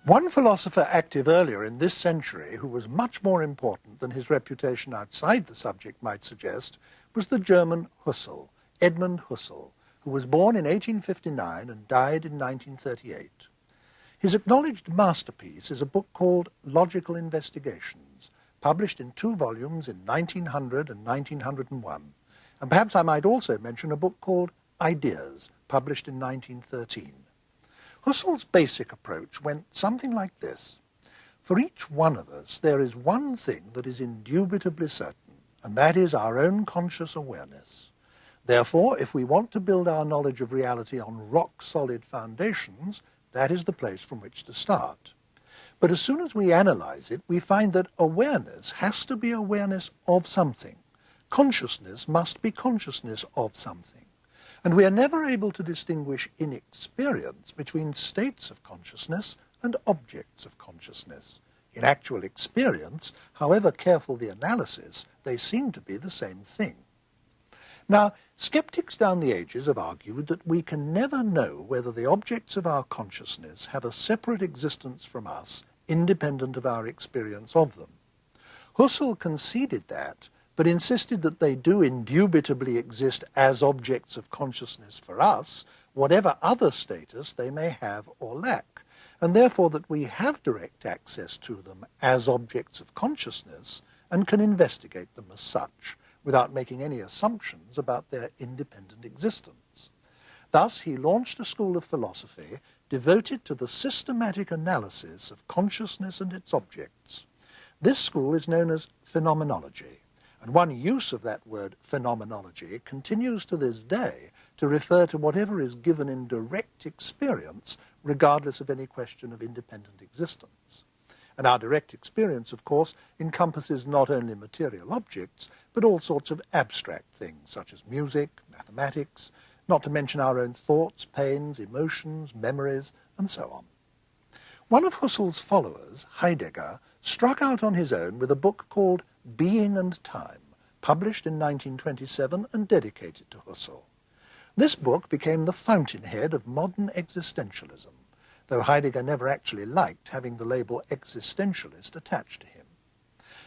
One philosopher active earlier in this century who was much more important than his reputation outside the subject might suggest was the German Husserl, Edmund Husserl, who was born in 1859 and died in 1938. His acknowledged masterpiece is a book called Logical Investigations, published in 2 volumes in 1900 and 1901, and perhaps I might also mention a book called Ideas, published in 1913. Husserl's basic approach went something like this. For each one of us, there is one thing that is indubitably certain, and that is our own conscious awareness. Therefore, if we want to build our knowledge of reality on rock-solid foundations, that is the place from which to start. But as soon as we analyze it, we find that awareness has to be awareness of something. Consciousness must be consciousness of something. And we are never able to distinguish in experience between states of consciousness and objects of consciousness. In actual experience, however careful the analysis, they seem to be the same thing. Now, skeptics down the ages have argued that we can never know whether the objects of our consciousness have a separate existence from us, independent of our experience of them. Husserl conceded that, but insisted that they do indubitably exist as objects of consciousness for us, whatever other status they may have or lack, and therefore that we have direct access to them as objects of consciousness and can investigate them as such, without making any assumptions about their independent existence. Thus, he launched a school of philosophy devoted to the systematic analysis of consciousness and its objects. This school is known as phenomenology, and one use of that word phenomenology continues to this day to refer to whatever is given in direct experience, regardless of any question of independent existence. And our direct experience, of course, encompasses not only material objects, but all sorts of abstract things, such as music, mathematics, not to mention our own thoughts, pains, emotions, memories, and so on. One of Husserl's followers, Heidegger, struck out on his own with a book called Being and Time, published in 1927 and dedicated to Husserl. This book became the fountainhead of modern existentialism, though Heidegger never actually liked having the label existentialist attached to him.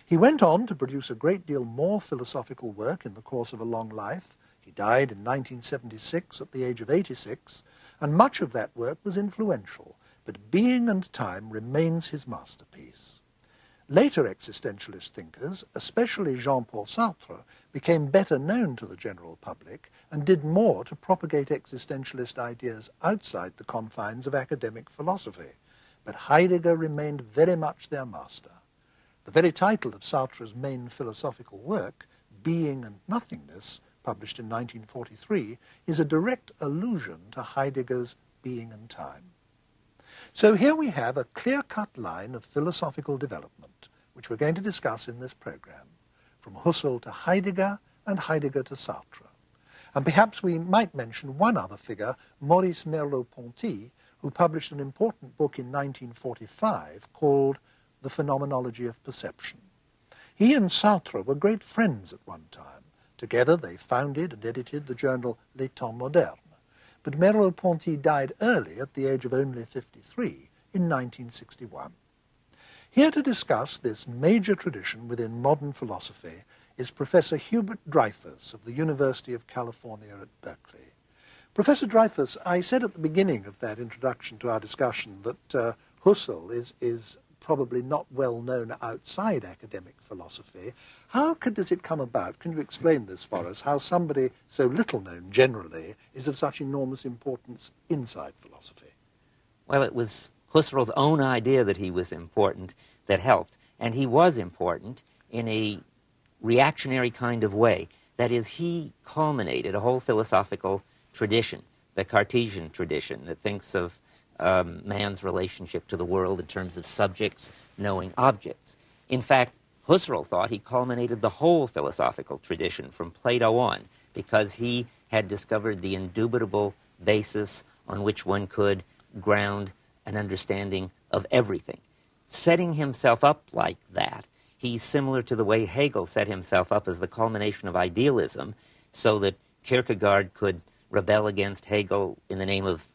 He went on to produce a great deal more philosophical work in the course of a long life. He died in 1976 at the age of 86, and much of that work was influential, but Being and Time remains his masterpiece. Later existentialist thinkers, especially Jean-Paul Sartre, became better known to the general public and did more to propagate existentialist ideas outside the confines of academic philosophy, but Heidegger remained very much their master. The very title of Sartre's main philosophical work, Being and Nothingness, published in 1943, is a direct allusion to Heidegger's Being and Time. So here we have a clear-cut line of philosophical development, which we're going to discuss in this program, from Husserl to Heidegger and Heidegger to Sartre. And perhaps we might mention one other figure, Maurice Merleau-Ponty, who published an important book in 1945 called The Phenomenology of Perception. He and Sartre were great friends at one time. Together they founded and edited the journal Les Temps Modernes. But Merleau-Ponty died early at the age of only 53 in 1961. Here to discuss this major tradition within modern philosophy is Professor Hubert Dreyfus of the University of California at Berkeley. Professor Dreyfus, I said at the beginning of that introduction to our discussion that Husserl is probably not well known outside academic philosophy. How does it come about? Can you explain this for us, how somebody so little known generally is of such enormous importance inside philosophy? Well, it was Husserl's own idea that he was important that helped, and he was important in a reactionary kind of way. That is, he culminated a whole philosophical tradition, the Cartesian tradition, that thinks of man's relationship to the world in terms of subjects knowing objects. In fact, Husserl thought he culminated the whole philosophical tradition from Plato on, because he had discovered the indubitable basis on which one could ground an understanding of everything. Setting himself up like that, he's similar to the way Hegel set himself up as the culmination of idealism, so that Kierkegaard could rebel against Hegel in the name of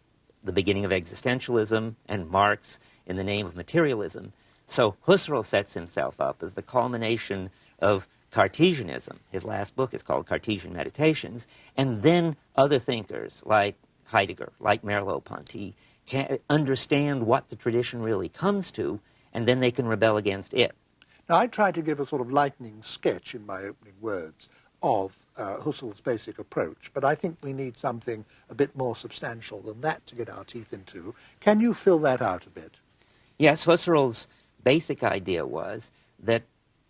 the beginning of existentialism, and Marx in the name of materialism. So Husserl sets himself up as the culmination of Cartesianism. His last book is called Cartesian Meditations. And then other thinkers like Heidegger, like Merleau-Ponty, can understand what the tradition really comes to, and then they can rebel against it. Now, I tried to give a sort of lightning sketch in my opening words of Husserl's basic approach, but I think we need something a bit more substantial than that to get our teeth into. Can you fill that out a bit? Yes, Husserl's basic idea was that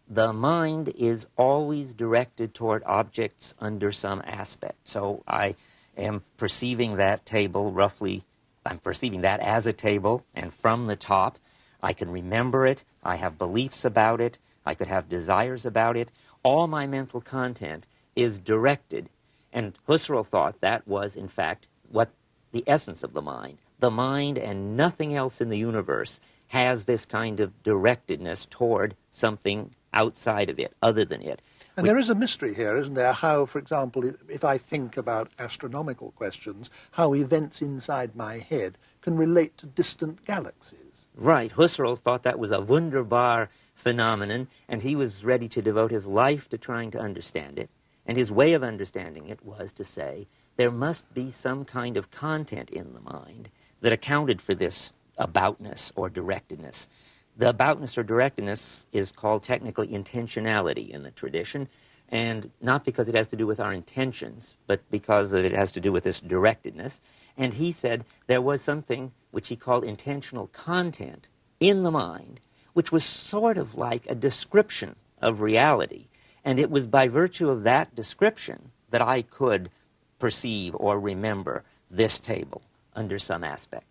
the mind is always directed toward objects under some aspect. So I am perceiving that table roughly, I'm perceiving that as a table, and from the top, I can remember it, I have beliefs about it, I could have desires about it. All my mental content is directed. And Husserl thought that was, in fact, what the essence of the mind. The mind and nothing else in the universe has this kind of directedness toward something outside of it, other than it. And there is a mystery here, isn't there? How, for example, if I think about astronomical questions, how events inside my head can relate to distant galaxies. Right. Husserl thought that was a wunderbar phenomenon, and he was ready to devote his life to trying to understand it. And his way of understanding it was to say there must be some kind of content in the mind that accounted for this aboutness or directedness. The aboutness or directedness is called technically intentionality in the tradition, and not because it has to do with our intentions, but because it has to do with this directedness. And he said there was something which he called intentional content in the mind, which was sort of like a description of reality. And it was by virtue of that description that I could perceive or remember this table under some aspect.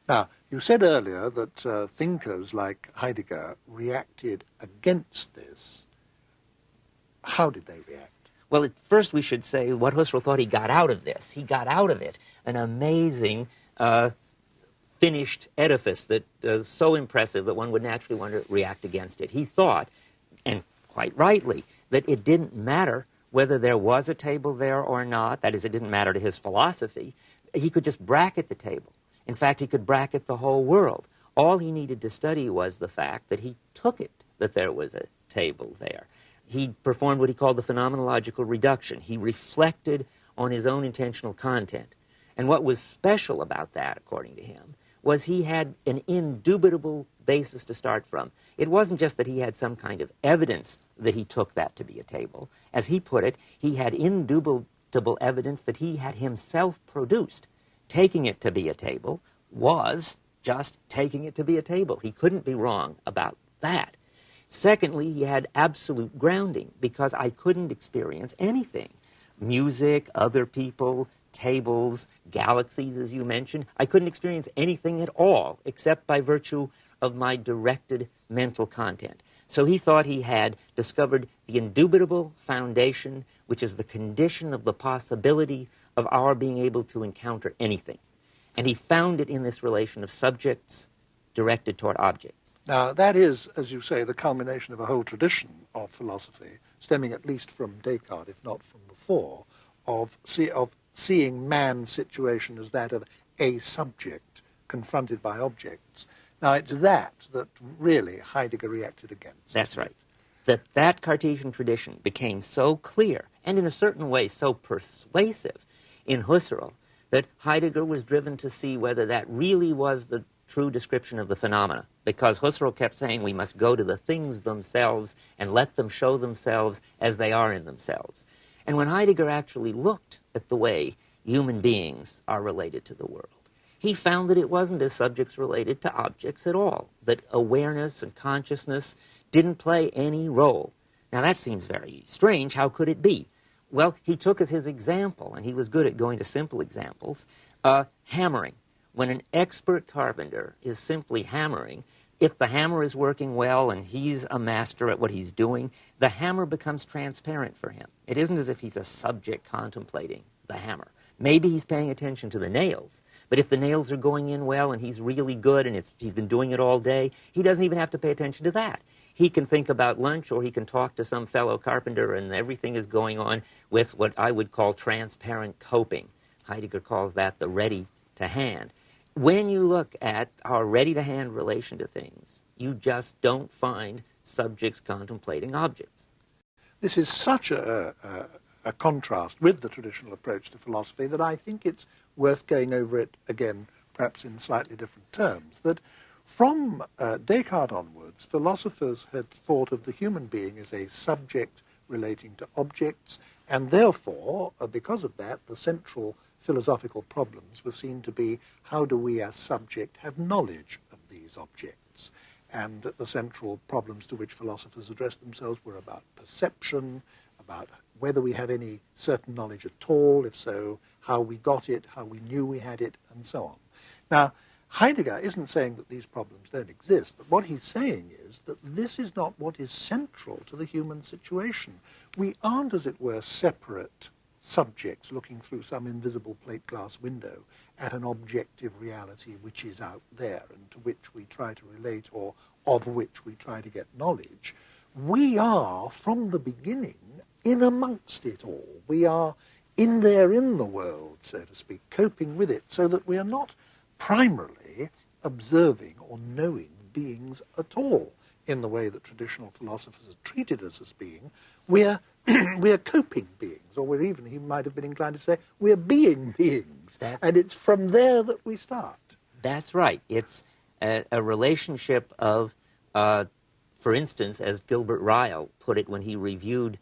Now, you said earlier that thinkers like Heidegger reacted against this. How did they react? Well, at first we should say what Husserl thought he got out of this. He got out of it an amazing finished edifice that is so impressive that one would naturally want to react against it. He thought, and quite rightly, that it didn't matter whether there was a table there or not. That is, it didn't matter to his philosophy. He could just bracket the table. In fact, he could bracket the whole world. All he needed to study was the fact that he took it, that there was a table there. He performed what he called the phenomenological reduction. He reflected on his own intentional content. And what was special about that, according to him, was he had an indubitable basis to start from. It wasn't just that he had some kind of evidence that he took that to be a table. As he put it, he had indubitable evidence that he had himself produced. Taking it to be a table was just taking it to be a table. He couldn't be wrong about that. Secondly, he had absolute grounding, because I couldn't experience anything. Music, other people, tables, galaxies, as you mentioned. I couldn't experience anything at all except by virtue of my directed mental content. So he thought he had discovered the indubitable foundation, which is the condition of the possibility of our being able to encounter anything. And he found it in this relation of subjects directed toward objects. Now, that is, as you say, the culmination of a whole tradition of philosophy, stemming at least from Descartes, if not from before, of seeing man's situation as that of a subject confronted by objects. Now, it's that really Heidegger reacted against. That's right. That Cartesian tradition became so clear, and in a certain way so persuasive in Husserl, that Heidegger was driven to see whether that really was the true description of the phenomena. Because Husserl kept saying we must go to the things themselves and let them show themselves as they are in themselves. And when Heidegger actually looked at the way human beings are related to the world, he found that it wasn't as subjects related to objects at all, that awareness and consciousness didn't play any role. Now that seems very strange. How could it be? Well, he took as his example, and he was good at going to simple examples, hammering. When an expert carpenter is simply hammering, if the hammer is working well and he's a master at what he's doing, the hammer becomes transparent for him. It isn't as if he's a subject contemplating the hammer. Maybe he's paying attention to the nails, but if the nails are going in well and he's really good and he's been doing it all day, he doesn't even have to pay attention to that. He can think about lunch, or he can talk to some fellow carpenter, and everything is going on with what I would call transparent coping. Heidegger calls that the ready to hand. when you look at our ready-to-hand relation to things, you just don't find subjects contemplating objects. This is such a contrast with the traditional approach to philosophy that I think it's worth going over it again, perhaps in slightly different terms, that from Descartes onwards, philosophers had thought of the human being as a subject relating to objects, and therefore, because of that, the central philosophical problems were seen to be how do we as subject have knowledge of these objects. And the central problems to which philosophers addressed themselves were about perception, about whether we have any certain knowledge at all, if so, how we got it, how we knew we had it, and so on. Now, Heidegger isn't saying that these problems don't exist, but what he's saying is that this is not what is central to the human situation. We aren't, as it were, separate subjects looking through some invisible plate glass window at an objective reality which is out there and to which we try to relate or of which we try to get knowledge. We are, from the beginning, in amongst it all. We are in there in the world, so to speak, coping with it, so that we are not primarily observing or knowing beings at all in the way that traditional philosophers have treated us as being. We're coping beings, or he might have been inclined to say, we're being beings. And it's from there that we start. That's right. It's a relationship of, for instance, as Gilbert Ryle put it when he reviewed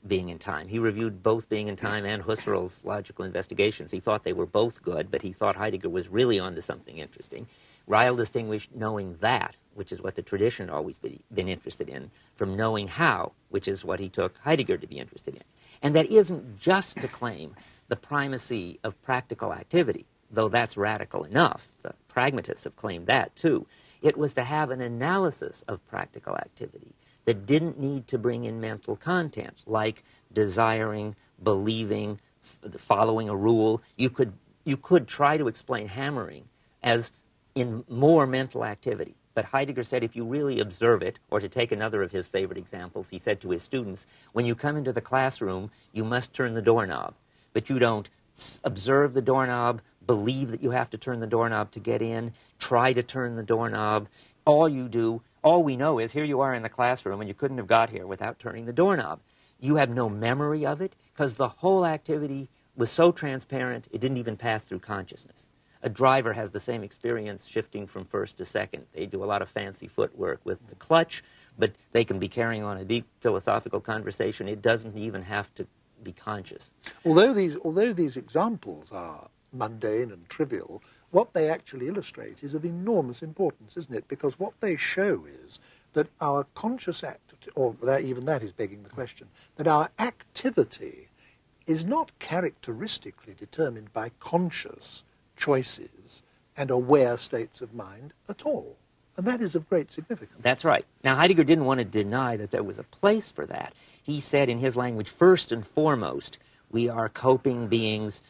Being in Time. He reviewed both Being in Time and Husserl's logical investigations. He thought they were both good, but he thought Heidegger was really onto something interesting. Ryle distinguished knowing that, which is what the tradition had always been interested in, from knowing how, which is what he took Heidegger to be interested in. And that isn't just to claim the primacy of practical activity, though that's radical enough. The pragmatists have claimed that, too. It was to have an analysis of practical activity that didn't need to bring in mental content, like desiring, believing, following a rule. You could try to explain hammering as in more mental activity. But Heidegger said if you really observe it, or to take another of his favorite examples, he said to his students, when you come into the classroom, you must turn the doorknob. But you don't observe the doorknob, believe that you have to turn the doorknob to get in, try to turn the doorknob. All we know is here you are in the classroom and you couldn't have got here without turning the doorknob. You have no memory of it because the whole activity was so transparent it didn't even pass through consciousness. A driver has the same experience shifting from first to second. They do a lot of fancy footwork with the clutch, but they can be carrying on a deep philosophical conversation. It doesn't even have to be conscious. Although these examples are mundane and trivial, what they actually illustrate is of enormous importance, isn't it? Because what they show is that our conscious act, or even that is begging the question, that our activity is not characteristically determined by conscious choices and aware states of mind at all. And that is of great significance. That's right. Now, Heidegger didn't want to deny that there was a place for that. He said in his language, first and foremost, we are coping beings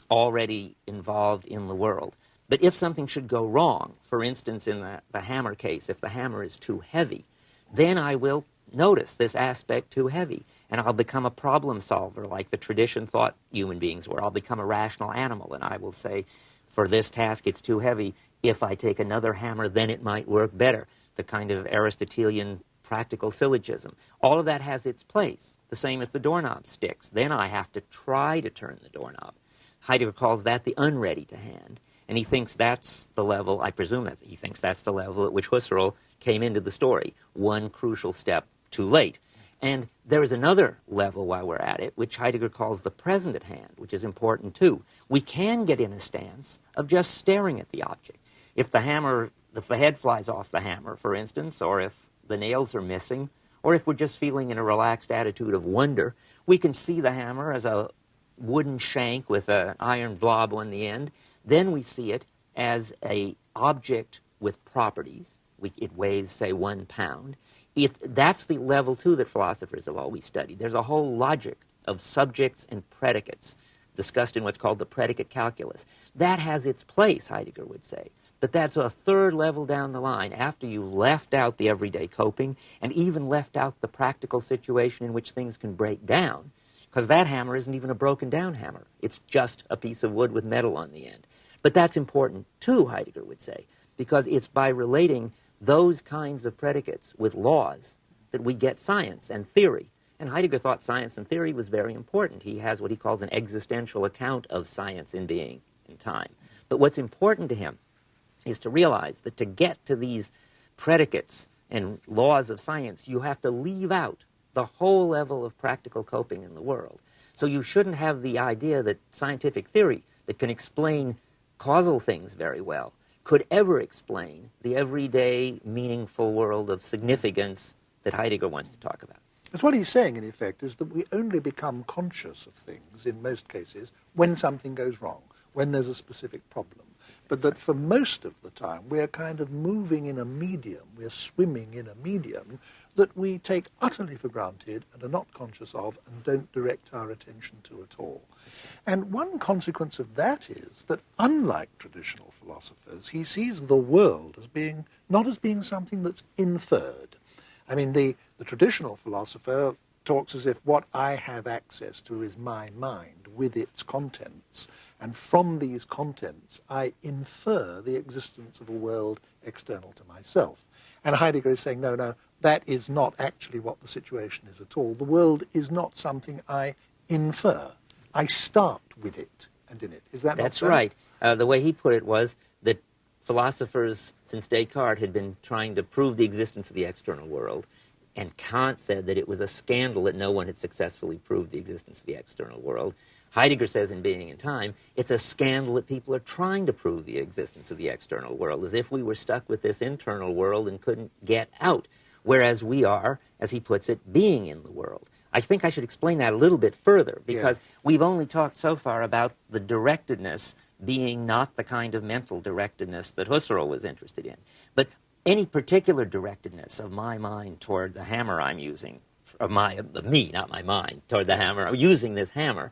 already involved in the world. But if something should go wrong, for instance, in the hammer case, if the hammer is too heavy, then I will notice this aspect too heavy, and I'll become a problem solver like the tradition thought human beings were. I'll become a rational animal, and I will say, for this task it's too heavy. If I take another hammer, then it might work better. The kind of Aristotelian practical syllogism. All of that has its place. The same if the doorknob sticks. Then I have to try to turn the doorknob. Heidegger calls that the unready to hand. And he thinks that's the level, I presume that he thinks that's the level at which Husserl came into the story. One crucial step too late. And there is another level while we're at it, which Heidegger calls the present at hand, which is important too. We can get in a stance of just staring at the object. If the head flies off the hammer, for instance, or if the nails are missing, or if we're just feeling in a relaxed attitude of wonder, we can see the hammer as a wooden shank with an iron blob on the end. Then we see it as an object with properties. It weighs, say, 1 pound. That's the level, too, that philosophers have always studied. There's a whole logic of subjects and predicates discussed in what's called the predicate calculus. That has its place, Heidegger would say. But that's a third level down the line, after you've left out the everyday coping and even left out the practical situation in which things can break down, because that hammer isn't even a broken down hammer. It's just a piece of wood with metal on the end. But that's important too, Heidegger would say, because it's by relating those kinds of predicates with laws that we get science and theory. And Heidegger thought science and theory was very important. He has what he calls an existential account of science in being and time. But what's important to him is to realize that to get to these predicates and laws of science, you have to leave out the whole level of practical coping in the world. So you shouldn't have the idea that scientific theory that can explain causal things very well could ever explain the everyday, meaningful world of significance that Heidegger wants to talk about. Because what he's saying, in effect, is that we only become conscious of things, in most cases, when something goes wrong, when there's a specific problem. But that for most of the time, we're kind of moving in a medium, we're swimming in a medium that we take utterly for granted and are not conscious of and don't direct our attention to at all. And one consequence of that is that, unlike traditional philosophers, he sees the world as being, not as being something that's inferred. I mean, the traditional philosopher talks as if what I have access to is my mind with its contents, and from these contents I infer the existence of a world external to myself. And Heidegger is saying, no, that is not actually what the situation is at all. The world is not something I infer. I start with it and in it. Is that That's not so? right. The way he put it was that philosophers since Descartes had been trying to prove the existence of the external world, and Kant said that it was a scandal that no one had successfully proved the existence of the external world. Heidegger says in Being and Time, it's a scandal that people are trying to prove the existence of the external world, as if we were stuck with this internal world and couldn't get out, whereas we are, as he puts it, being in the world. I think I should explain that a little bit further, because we've only talked so far about the directedness being not the kind of mental directedness that Husserl was interested in. But any particular directedness of my mind toward the hammer I'm using, of me, not my mind, toward the hammer, using this hammer,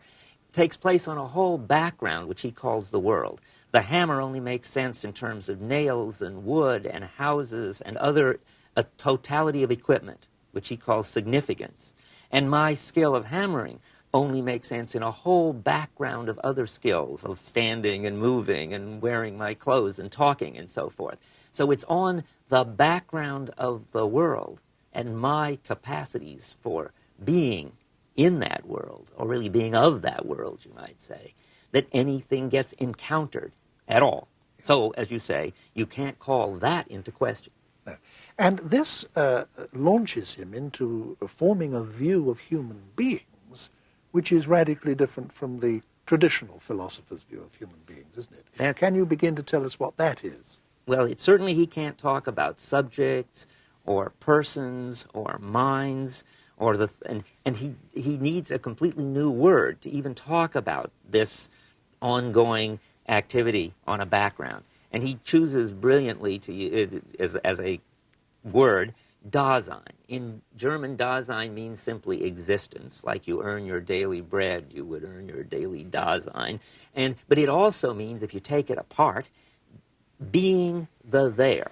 takes place on a whole background which he calls the world. The hammer only makes sense in terms of nails and wood and houses and a totality of equipment, which he calls significance. And my skill of hammering only makes sense in a whole background of other skills, of standing and moving and wearing my clothes and talking and so forth. So it's on the background of the world and my capacities for being in that world, or really being of that world, you might say, that anything gets encountered at all. So, as you say, you can't call that into question. No. And this launches him into forming a view of human beings which is radically different from the traditional philosopher's view of human beings, isn't it? Can you begin to tell us what that is? Well, certainly he can't talk about subjects or persons or minds, or and he needs a completely new word to even talk about this ongoing activity on a background. And he chooses brilliantly to as a word, Dasein. In German, Dasein means simply existence. Like you earn your daily bread, you would earn your daily Dasein. But it also means, if you take it apart, being the there.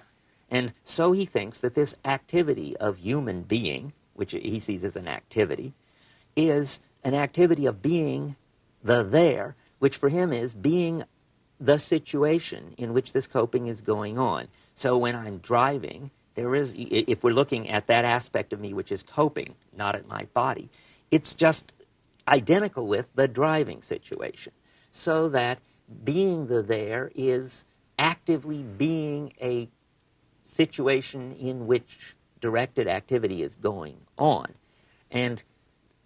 And so he thinks that this activity of human being, which he sees as an activity, is an activity of being the there, which for him is being the situation in which this coping is going on. So when I'm driving, there is, if we're looking at that aspect of me which is coping, not at my body, it's just identical with the driving situation. So that being the there is actively being a situation in which directed activity is going on. And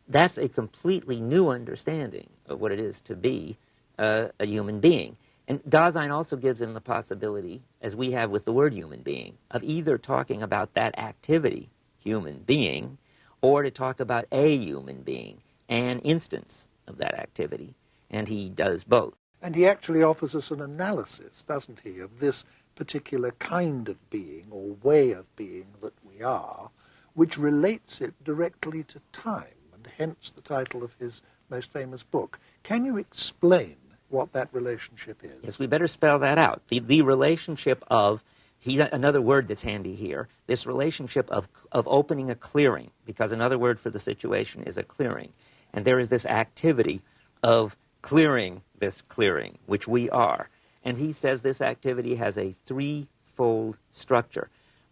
that's a completely new understanding of what it is to be a human being. And Dasein also gives him the possibility, as we have with the word human being, of either talking about that activity, human being, or to talk about a human being, an instance of that activity. And he does both. And he actually offers us an analysis, doesn't he, of this particular kind of being or way of being that we are, which relates it directly to time, and hence the title of his most famous book. Can you explain what that relationship is? Yes, we better spell that out. The relationship of, another word that's handy here, this relationship of opening a clearing, because another word for the situation is a clearing. And there is this activity of clearing this clearing, which we are. And he says this activity has a threefold structure.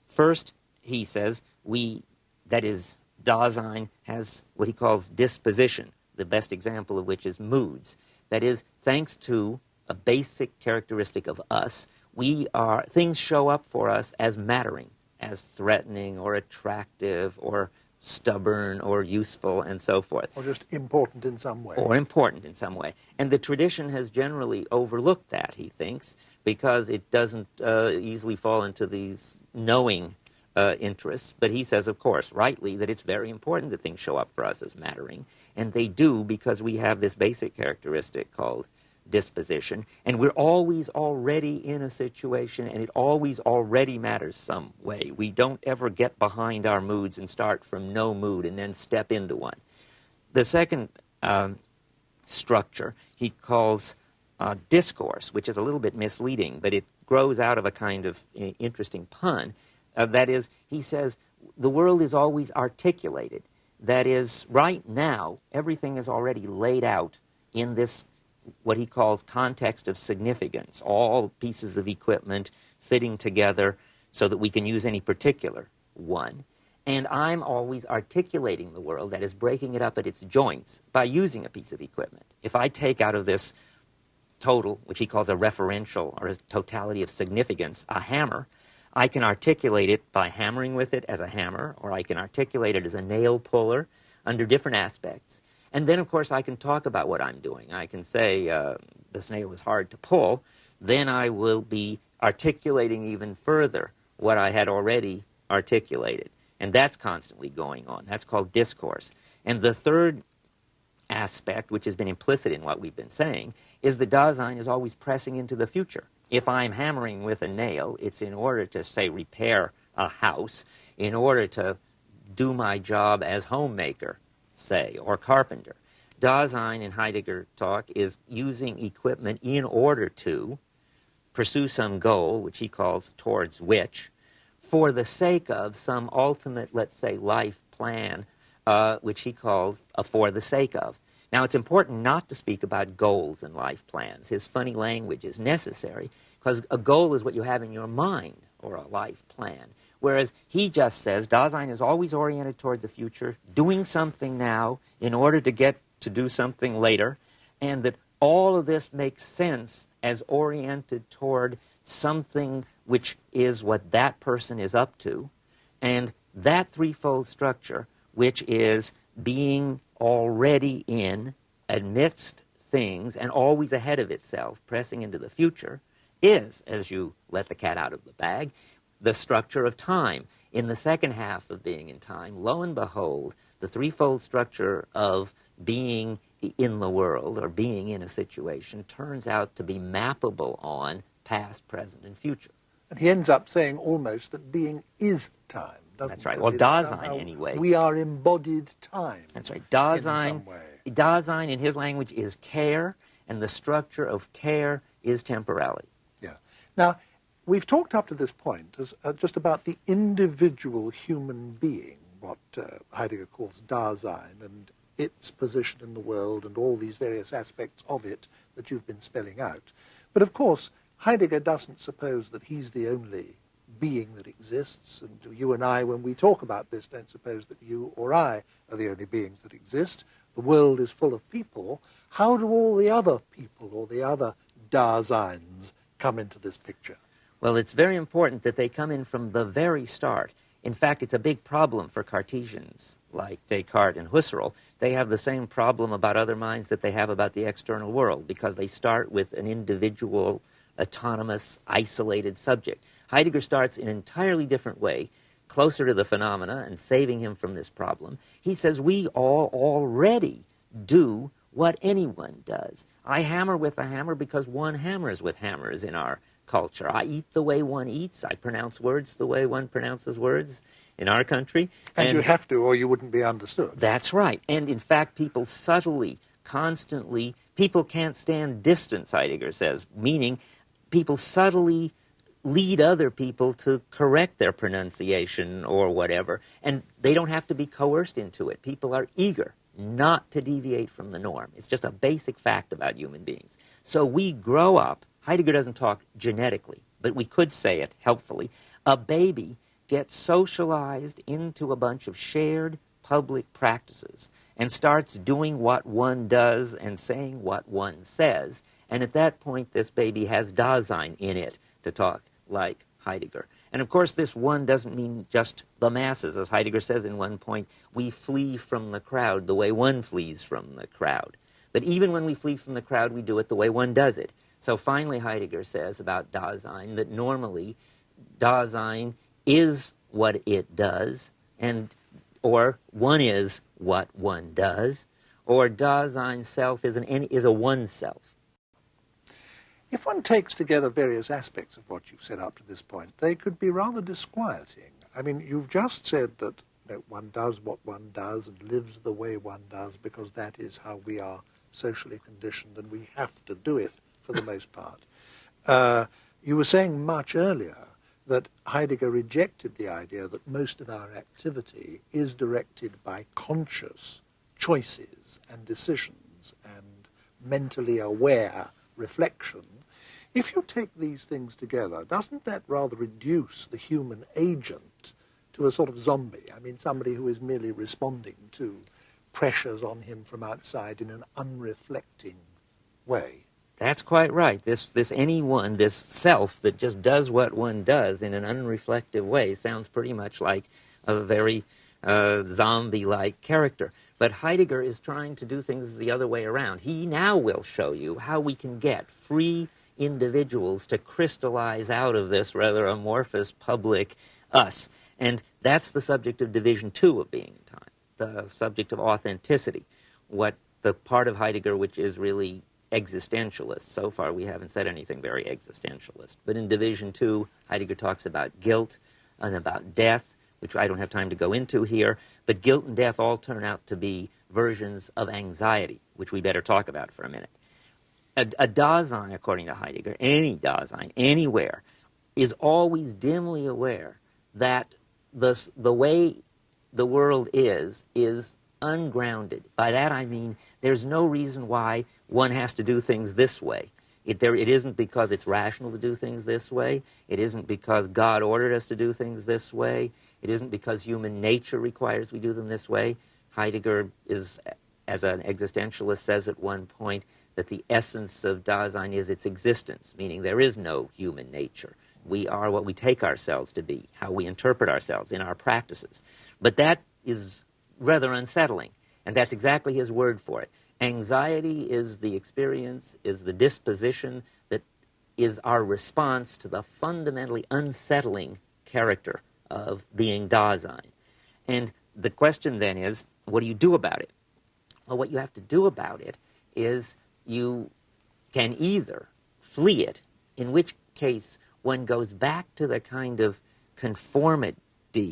First, he says, that is, Dasein has what he calls disposition, the best example of which is moods. That is, thanks to a basic characteristic of us, things show up for us as mattering, as threatening or attractive or stubborn or useful and so forth. Or just important in some way. Or important in some way. And the tradition has generally overlooked that, he thinks, because it doesn't easily fall into these knowing interests. But he says, of course, rightly, that it's very important that things show up for us as mattering. And they do because we have this basic characteristic called disposition, and we're always already in a situation, and it always already matters some way. We don't ever get behind our moods and start from no mood and then step into one. The second structure he calls discourse, which is a little bit misleading, but it grows out of a kind of interesting pun. That is, he says, the world is always articulated. That is, right now, everything is already laid out in this what he calls context of significance, all pieces of equipment fitting together so that we can use any particular one. And I'm always articulating the world, that is, breaking it up at its joints by using a piece of equipment. If I take out of this total, which he calls a referential or a totality of significance, a hammer, I can articulate it by hammering with it as a hammer, or I can articulate it as a nail puller under different aspects. And then, of course, I can talk about what I'm doing. I can say, this nail is hard to pull. Then I will be articulating even further what I had already articulated. And that's constantly going on. That's called discourse. And the third aspect, which has been implicit in what we've been saying, is that Dasein is always pressing into the future. If I'm hammering with a nail, it's in order to, say, repair a house, in order to do my job as homemaker, say, or carpenter. Dasein, in Heidegger talk, is using equipment in order to pursue some goal, which he calls towards which, for the sake of some ultimate, let's say, life plan, which he calls a for the sake of. Now, it's important not to speak about goals and life plans. His funny language is necessary, because a goal is what you have in your mind, or a life plan. Whereas he just says Dasein is always oriented toward the future, doing something now in order to get to do something later, and that all of this makes sense as oriented toward something which is what that person is up to, and that threefold structure, which is being already in, amidst things, and always ahead of itself, pressing into the future, is, as you let the cat out of the bag, the structure of time. In the second half of being in time, lo and behold, the threefold structure of being in the world, or being in a situation, turns out to be mappable on past, present, and future. And he ends up saying almost that being is time, doesn't he? That's right. Well, Dasein, anyway. We are embodied time. That's right. Dasein, in his language, is care, and the structure of care is temporality. Yeah. Now, we've talked up to this point as, just about the individual human being, what Heidegger calls Dasein, and its position in the world, and all these various aspects of it that you've been spelling out. But of course, Heidegger doesn't suppose that he's the only being that exists, and you and I, when we talk about this, don't suppose that you or I are the only beings that exist. The world is full of people. How do all the other people, or the other Daseins, come into this picture? Well, it's very important that they come in from the very start. In fact, it's a big problem for Cartesians like Descartes and Husserl. They have the same problem about other minds that they have about the external world, because they start with an individual, autonomous, isolated subject. Heidegger starts in an entirely different way, closer to the phenomena and saving him from this problem. He says we all already do what anyone does. I hammer with a hammer because one hammers with hammers in our culture. I eat the way one eats. I pronounce words the way one pronounces words in our country. And you have to, or you wouldn't be understood. That's right. And in fact, people subtly, constantly, people can't stand distance, Heidegger says, meaning people subtly lead other people to correct their pronunciation or whatever, and they don't have to be coerced into it. People are eager not to deviate from the norm. It's just a basic fact about human beings. So we grow up, Heidegger doesn't talk genetically, but we could say it helpfully. A baby gets socialized into a bunch of shared public practices and starts doing what one does and saying what one says. And at that point, this baby has Dasein in it, to talk like Heidegger. And of course, this one doesn't mean just the masses. As Heidegger says in one point, we flee from the crowd the way one flees from the crowd. But even when we flee from the crowd, we do it the way one does it. So finally, Heidegger says about Dasein that normally Dasein is what it does, or one is what one does, or Dasein self is a one self. If one takes together various aspects of what you've said up to this point, they could be rather disquieting. I mean, you've just said that one does what one does and lives the way one does because that is how we are socially conditioned and we have to do it for the most part. You were saying much earlier that Heidegger rejected the idea that most of our activity is directed by conscious choices and decisions and mentally aware reflection. If you take these things together, doesn't that rather reduce the human agent to a sort of zombie? I mean, somebody who is merely responding to pressures on him from outside in an unreflecting way. That's quite right. This anyone, this self that just does what one does in an unreflective way sounds pretty much like a very zombie-like character. But Heidegger is trying to do things the other way around. He now will show you how we can get free individuals to crystallize out of this rather amorphous public us. And that's the subject of Division 2 of Being and Time, the subject of authenticity, what the part of Heidegger which is really existentialist. So far we haven't said anything very existentialist. But in Division 2, Heidegger talks about guilt and about death, which I don't have time to go into here, but guilt and death all turn out to be versions of anxiety, which we better talk about for a minute. A Dasein, according to Heidegger, any Dasein, anywhere, is always dimly aware that the way the world is ungrounded. By that I mean there's no reason why one has to do things this way. It isn't because it's rational to do things this way. It isn't because God ordered us to do things this way. It isn't because human nature requires we do them this way. Heidegger is, as an existentialist says at one point, that the essence of Dasein is its existence, meaning there is no human nature. We are what we take ourselves to be, how we interpret ourselves in our practices. But that is rather unsettling, and that's exactly his word for it. Anxiety is the experience, is the disposition that is our response to the fundamentally unsettling character of being Dasein. And the question then is, what do you do about it? Well, what you have to do about it is you can either flee it, in which case one goes back to the kind of conformity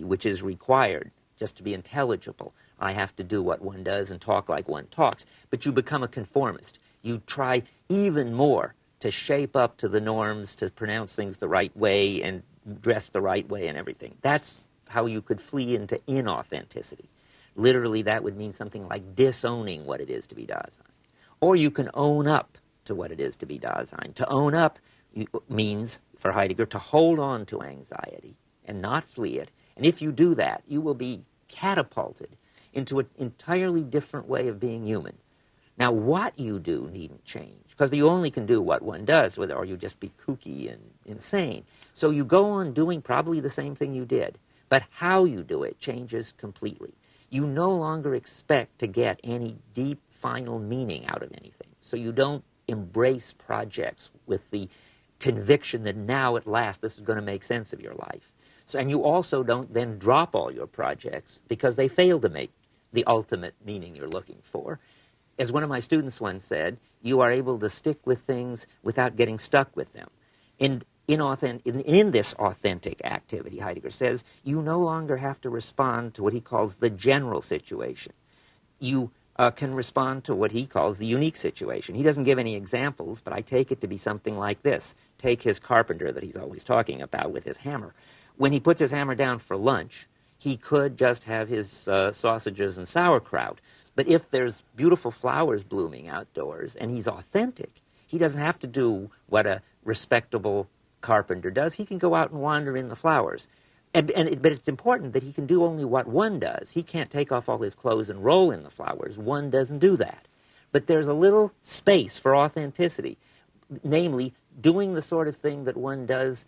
which is required just to be intelligible. I have to do what one does and talk like one talks. But you become a conformist. You try even more to shape up to the norms, to pronounce things the right way and dress the right way and everything. That's how you could flee into inauthenticity. Literally, that would mean something like disowning what it is to be Dasein. Or you can own up to what it is to be Dasein. To own up means, for Heidegger, to hold on to anxiety and not flee it. And if you do that, you will be catapulted into an entirely different way of being human. Now, what you do needn't change, because you only can do what one does, or you just be kooky and insane. So you go on doing probably the same thing you did, but how you do it changes completely. You no longer expect to get any deep, final meaning out of anything. So you don't embrace projects with the conviction that now at last this is going to make sense of your life. So, and you also don't then drop all your projects because they fail to make the ultimate meaning you're looking for. As one of my students once said, you are able to stick with things without getting stuck with them. In this authentic activity, Heidegger says, you no longer have to respond to what he calls the general situation. You can respond to what he calls the unique situation. He doesn't give any examples, but I take it to be something like this. Take his carpenter that he's always talking about with his hammer. When he puts his hammer down for lunch, he could just have his sausages and sauerkraut. But if there's beautiful flowers blooming outdoors and he's authentic, He doesn't have to do what a respectable carpenter does. He can go out and wander in the flowers. But it's important that he can do only what one does. He can't take off all his clothes and roll in the flowers. One doesn't do that. But there's a little space for authenticity, namely, doing the sort of thing that one does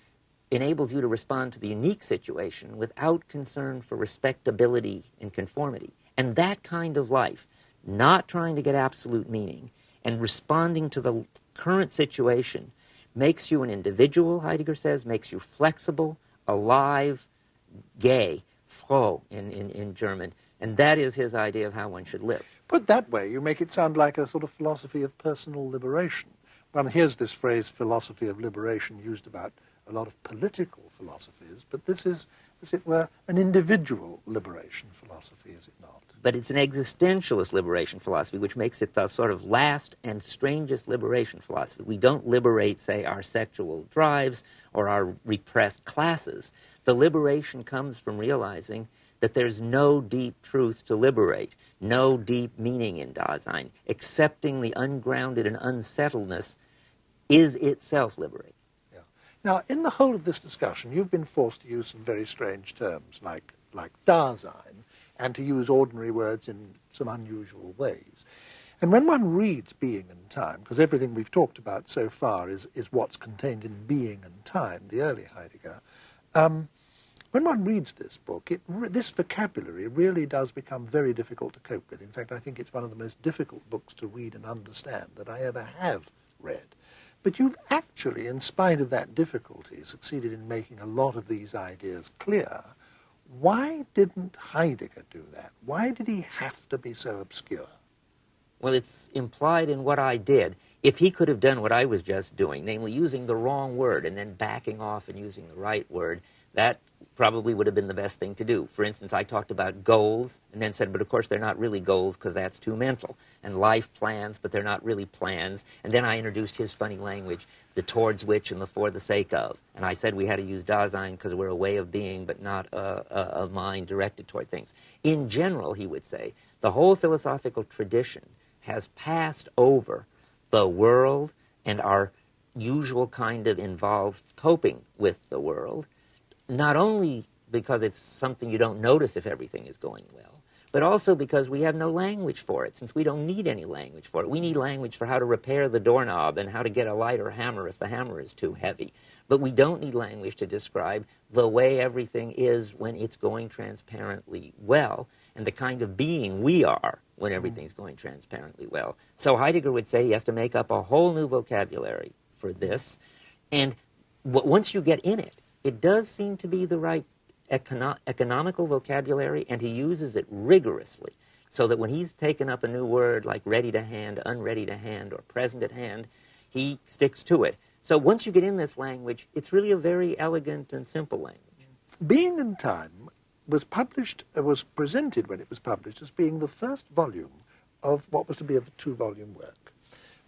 enables you to respond to the unique situation without concern for respectability and conformity. And that kind of life, not trying to get absolute meaning and responding to the current situation, makes you an individual, Heidegger says, makes you flexible, alive, gay, froh in German. And that is his idea of how one should live. Put that way, you make it sound like a sort of philosophy of personal liberation. One hears this phrase, philosophy of liberation, used about a lot of political philosophies, but this is, as it were, an individual liberation philosophy, is it not? But it's an existentialist liberation philosophy, which makes it the sort of last and strangest liberation philosophy. We don't liberate, say, our sexual drives or our repressed classes. The liberation comes from realizing that there's no deep truth to liberate, no deep meaning in Dasein. Accepting the ungrounded and unsettledness is itself liberating. Yeah. Now, in the whole of this discussion, you've been forced to use some very strange terms, like Dasein, and to use ordinary words in some unusual ways. And when one reads Being and Time, because everything we've talked about so far is what's contained in Being and Time, the early Heidegger, when one reads this book, this vocabulary really does become very difficult to cope with. In fact, I think it's one of the most difficult books to read and understand that I ever have read. But you've actually, in spite of that difficulty, succeeded in making a lot of these ideas clear. Why didn't Heidegger do that? Why did he have to be so obscure? Well, it's implied in what I did. If he could have done what I was just doing, namely using the wrong word and then backing off and using the right word, that probably would have been the best thing to do. For instance, I talked about goals and then said, but of course they're not really goals because that's too mental. And life plans, but they're not really plans. And then I introduced his funny language, the towards which and the for the sake of. And I said we had to use Dasein because we're a way of being, but not a mind directed toward things. In general, he would say, the whole philosophical tradition has passed over the world and our usual kind of involved coping with the world, not only because it's something you don't notice if everything is going well, but also because we have no language for it, since we don't need any language for it. We need language for how to repair the doorknob and how to get a lighter hammer if the hammer is too heavy. But we don't need language to describe the way everything is when it's going transparently well, and the kind of being we are when everything's going transparently well. So Heidegger would say he has to make up a whole new vocabulary for this, and once you get in it, it does seem to be the right economical vocabulary, and he uses it rigorously, so that when he's taken up a new word like ready to hand, unready to hand, or present at hand, he sticks to it. So once you get in this language, it's really a very elegant and simple language. Being and Time was presented when it was published as being the first volume of what was to be a 2-volume work.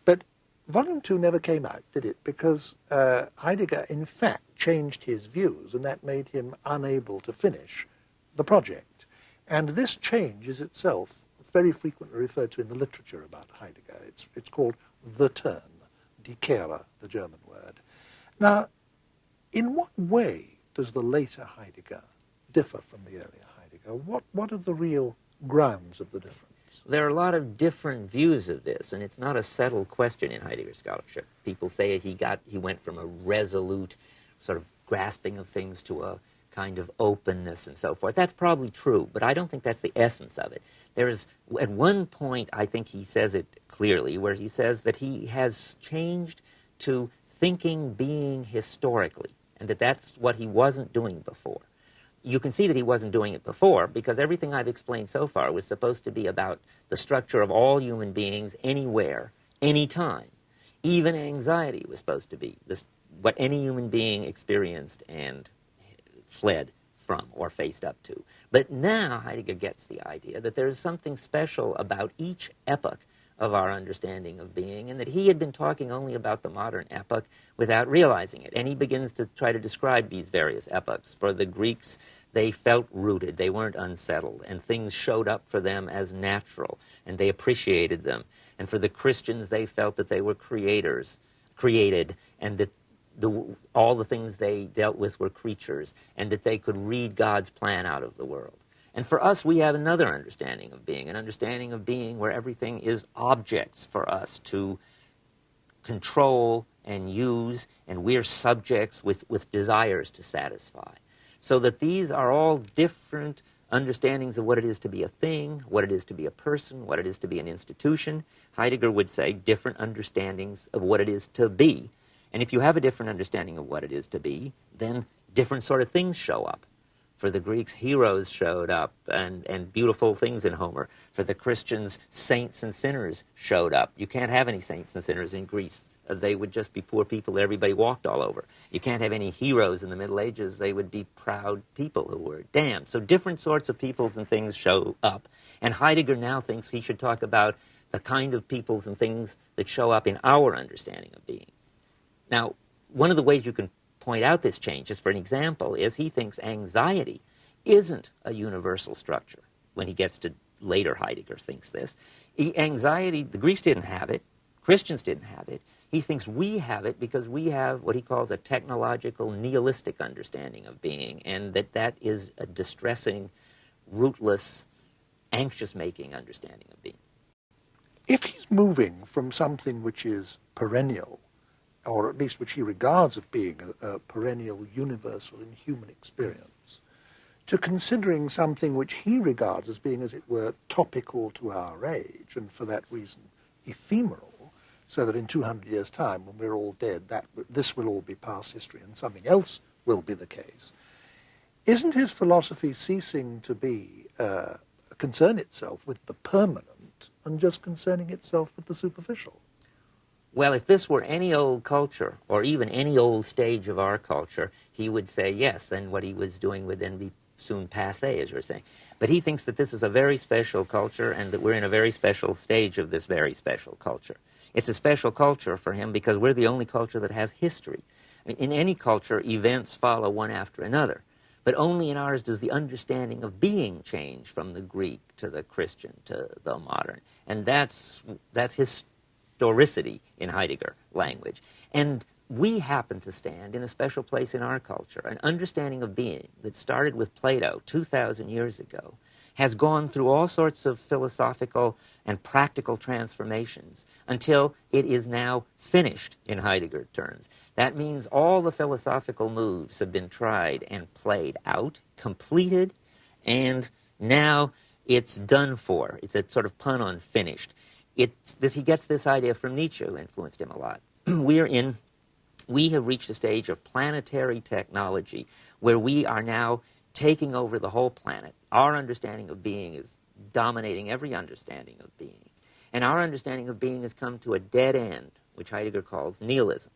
But Volume 2 never came out, did it? Because Heidegger, in fact, changed his views, and that made him unable to finish the project. And this change is itself very frequently referred to in the literature about Heidegger. It's called the turn, die Kehre, the German word. Now, in what way does the later Heidegger differ from the earlier Heidegger? What are the real grounds of the difference? There are a lot of different views of this, and it's not a settled question in Heidegger scholarship. People say he went from a resolute sort of grasping of things to a kind of openness and so forth. That's probably true, but I don't think that's the essence of it. There is, at one point, I think he says it clearly, where he says that he has changed to thinking being historically, and that's what he wasn't doing before. You can see that he wasn't doing it before, because everything I've explained so far was supposed to be about the structure of all human beings anywhere, anytime. Even anxiety was supposed to be what any human being experienced and fled from or faced up to. But now Heidegger gets the idea that there's something special about each epoch of our understanding of being, and that he had been talking only about the modern epoch without realizing it. And he begins to try to describe these various epochs. For the Greeks, they felt rooted, they weren't unsettled, and things showed up for them as natural, and they appreciated them. And for the Christians, they felt that they were creators created, and that all the things they dealt with were creatures, and that they could read God's plan out of the world. And for us, we have another understanding of being, an understanding of being where everything is objects for us to control and use, and we're subjects with desires to satisfy. So that these are all different understandings of what it is to be a thing, what it is to be a person, what it is to be an institution. Heidegger would say different understandings of what it is to be. And if you have a different understanding of what it is to be, then different sort of things show up. For the Greeks, heroes showed up and beautiful things in Homer. For the Christians, saints and sinners showed up. You can't have any saints and sinners in Greece. They would just be poor people that everybody walked all over. You can't have any heroes in the Middle Ages. They would be proud people who were damned. So different sorts of peoples and things show up. And Heidegger now thinks he should talk about the kind of peoples and things that show up in our understanding of being. Now, one of the ways you can point out this change, just for an example, is he thinks anxiety isn't a universal structure. When he gets to later, Heidegger thinks this. Anxiety, the Greeks didn't have it. Christians didn't have it. He thinks we have it because we have what he calls a technological nihilistic understanding of being, and that is a distressing, rootless, anxious-making understanding of being. If he's moving from something which is perennial, or at least which he regards as being a perennial, universal in human experience, to considering something which he regards as being, as it were, topical to our age, and for that reason ephemeral, so that in 200 years' time, when we're all dead, this will all be past history and something else will be the case. Isn't his philosophy ceasing to be concern itself with the permanent and just concerning itself with the superficial? Well, if this were any old culture, or even any old stage of our culture, he would say yes, and what he was doing would then be soon passé, as you're saying. But he thinks that this is a very special culture, and that we're in a very special stage of this very special culture. It's a special culture for him because we're the only culture that has history. I mean, in any culture, events follow one after another. But only in ours does the understanding of being change from the Greek to the Christian to the modern. And that's historicity in Heidegger language. And we happen to stand in a special place in our culture. An understanding of being that started with Plato 2,000 years ago has gone through all sorts of philosophical and practical transformations until it is now finished in Heidegger terms. That means all the philosophical moves have been tried and played out, completed, and now it's done for. It's a sort of pun on finished. He gets this idea from Nietzsche, who influenced him a lot. We have reached a stage of planetary technology where we are now taking over the whole planet. Our understanding of being is dominating every understanding of being. And our understanding of being has come to a dead end, which Heidegger calls nihilism.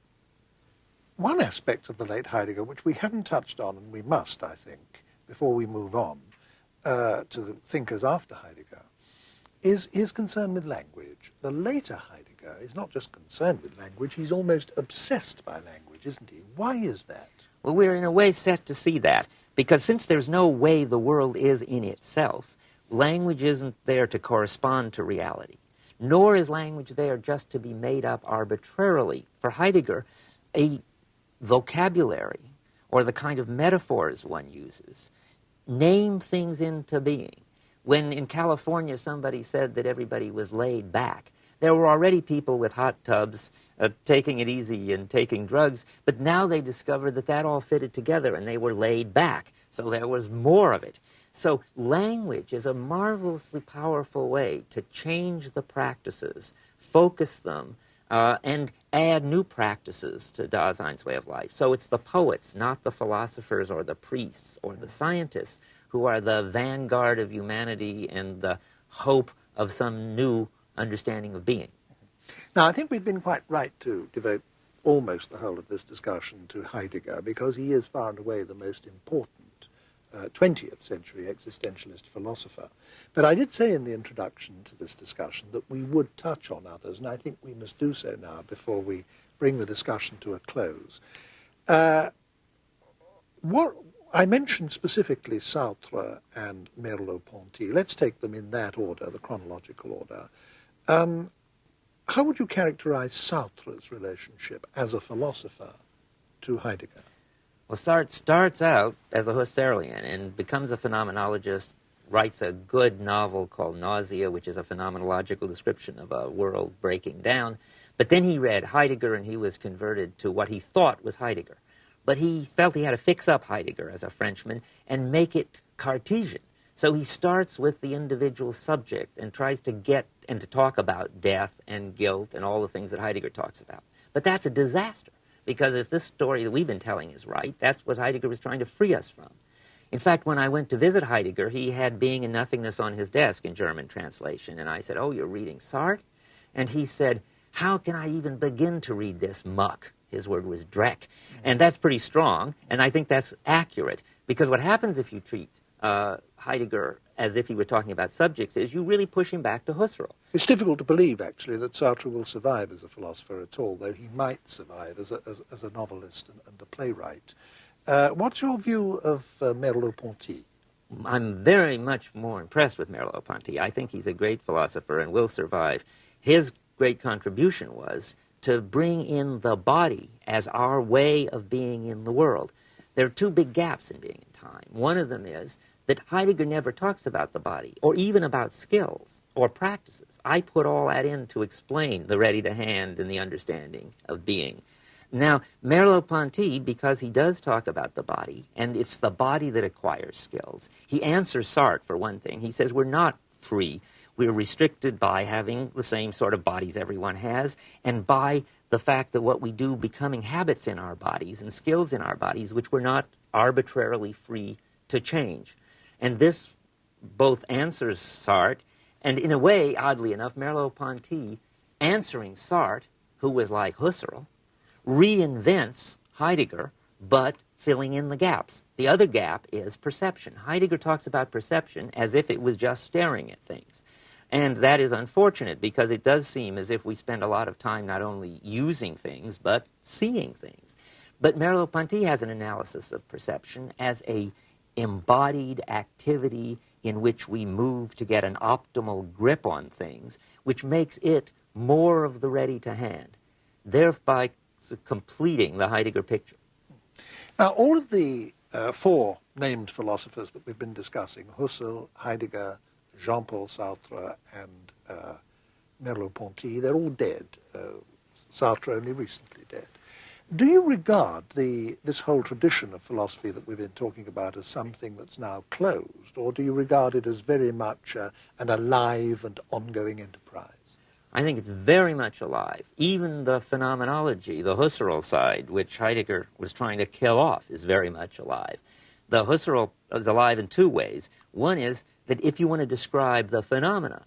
One aspect of the late Heidegger, which we haven't touched on, and we must, I think, before we move on to the thinkers after Heidegger, is his concern with language. The later Heidegger is not just concerned with language, he's almost obsessed by language, isn't he? Why is that? Well, we're in a way set to see that, because since there's no way the world is in itself, language isn't there to correspond to reality, nor is language there just to be made up arbitrarily. For Heidegger, a vocabulary, or the kind of metaphors one uses, name things into being. When in California somebody said that everybody was laid back, there were already people with hot tubs taking it easy and taking drugs, but now they discovered that that all fitted together and they were laid back, so there was more of it. So language is a marvelously powerful way to change the practices, focus them, and add new practices to Dasein's way of life. So it's the poets, not the philosophers or the priests or the scientists, who are the vanguard of humanity and the hope of some new understanding of being. Now, I think we've been quite right to devote almost the whole of this discussion to Heidegger, because he is far and away the most important 20th century existentialist philosopher. But I did say in the introduction to this discussion that we would touch on others, and I think we must do so now before we bring the discussion to a close. What I mentioned specifically Sartre and Merleau-Ponty. Let's take them in that order, the chronological order. How would you characterize Sartre's relationship as a philosopher to Heidegger? Well, Sartre starts out as a Husserlian and becomes a phenomenologist, writes a good novel called Nausea, which is a phenomenological description of a world breaking down. But then he read Heidegger, and he was converted to what he thought was Heidegger. But he felt he had to fix up Heidegger as a Frenchman and make it Cartesian. So he starts with the individual subject and tries to get and to talk about death and guilt and all the things that Heidegger talks about. But that's a disaster, because if this story that we've been telling is right, that's what Heidegger was trying to free us from. In fact, when I went to visit Heidegger, he had Being and Nothingness on his desk in German translation, and I said, "Oh, you're reading Sartre?" And he said, "How can I even begin to read this muck?" His word was Dreck. And that's pretty strong, and I think that's accurate, because what happens if you treat Heidegger as if he were talking about subjects is you really push him back to Husserl. It's difficult to believe, actually, that Sartre will survive as a philosopher at all, though he might survive as a novelist and a playwright. What's your view of Merleau-Ponty? I'm very much more impressed with Merleau-Ponty. I think he's a great philosopher and will survive. His great contribution was to bring in the body as our way of being in the world. There are two big gaps in being in time. One of them is that Heidegger never talks about the body, or even about skills or practices. I put all that in to explain the ready to hand and the understanding of being. Now, Merleau-Ponty, because he does talk about the body, and it's the body that acquires skills, he answers Sartre, for one thing. He says we're not free. We're restricted by having the same sort of bodies everyone has, and by the fact that what we do becoming habits in our bodies and skills in our bodies, which we're not arbitrarily free to change. And this both answers Sartre, and in a way, oddly enough, Merleau-Ponty, answering Sartre, who was like Husserl, reinvents Heidegger, but filling in the gaps. The other gap is perception. Heidegger talks about perception as if it was just staring at things. And that is unfortunate, because it does seem as if we spend a lot of time not only using things, but seeing things. But Merleau-Ponty has an analysis of perception as a embodied activity in which we move to get an optimal grip on things, which makes it more of the ready to hand, thereby completing the Heidegger picture. Now, all of the four named philosophers that we've been discussing, Husserl, Heidegger, Jean-Paul Sartre, and Merleau-Ponty, they're all dead. Sartre only recently dead. Do you regard this whole tradition of philosophy that we've been talking about as something that's now closed, or do you regard it as very much an alive and ongoing enterprise? I think it's very much alive. Even the phenomenology, the Husserl side, which Heidegger was trying to kill off, is very much alive. The Husserl is alive in two ways. One is that if you want to describe the phenomena,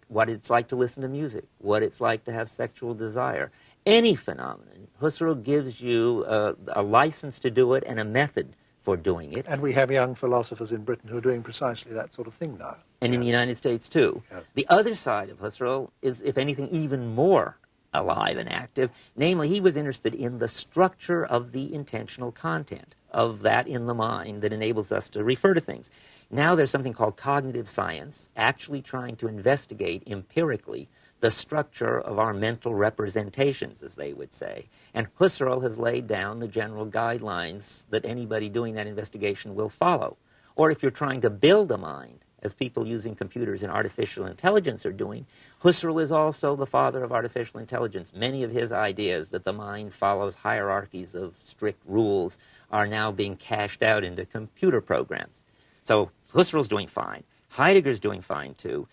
what it's like to listen to music, what it's like to have sexual desire, any phenomenon, Husserl gives you a license to do it and a method for doing it. And we have young philosophers in Britain who are doing precisely that sort of thing now. And in the United States, too. Yes. The other side of Husserl is, if anything, even more alive and active. Namely, he was interested in the structure of the intentional content, of that in the mind that enables us to refer to things. Now there's something called cognitive science, actually trying to investigate empirically the structure of our mental representations, as they would say. And Husserl has laid down the general guidelines that anybody doing that investigation will follow. Or if you're trying to build a mind, as people using computers and artificial intelligence are doing, Husserl is also the father of artificial intelligence. Many of his ideas that the mind follows hierarchies of strict rules are now being cashed out into computer programs. So Husserl's doing fine. Heidegger's doing fine, too.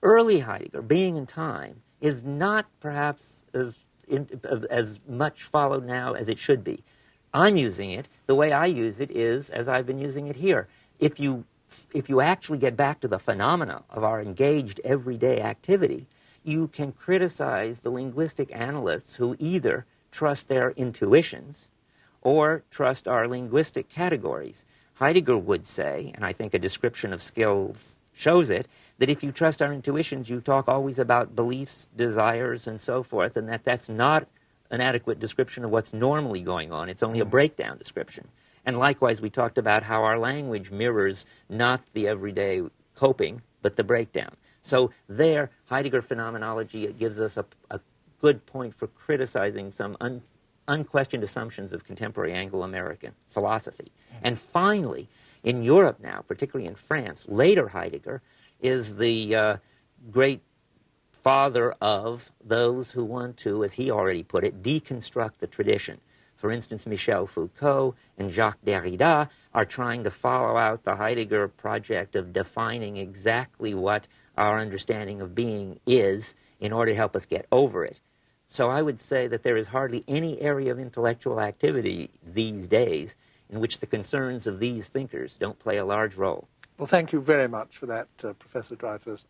Early Heidegger, Being in Time, is not perhaps as much followed now as it should be. I'm using it. The way I use it is as I've been using it here. If you actually get back to the phenomena of our engaged everyday activity, you can criticize the linguistic analysts who either trust their intuitions or trust our linguistic categories. Heidegger would say, and I think a description of skills shows it, that if you trust our intuitions, you talk always about beliefs, desires, and so forth, and that's not an adequate description of what's normally going on. It's only a breakdown description. And likewise, we talked about how our language mirrors not the everyday coping, but the breakdown. So there, Heidegger phenomenology, it gives us a good point for criticizing some unquestioned assumptions of contemporary Anglo-American philosophy. And finally, in Europe now, particularly in France, later Heidegger is the great father of those who want to, as he already put it, deconstruct the tradition. For instance, Michel Foucault and Jacques Derrida are trying to follow out the Heidegger project of defining exactly what our understanding of being is in order to help us get over it. So I would say that there is hardly any area of intellectual activity these days in which the concerns of these thinkers don't play a large role. Well, thank you very much for that, Professor Dreyfus.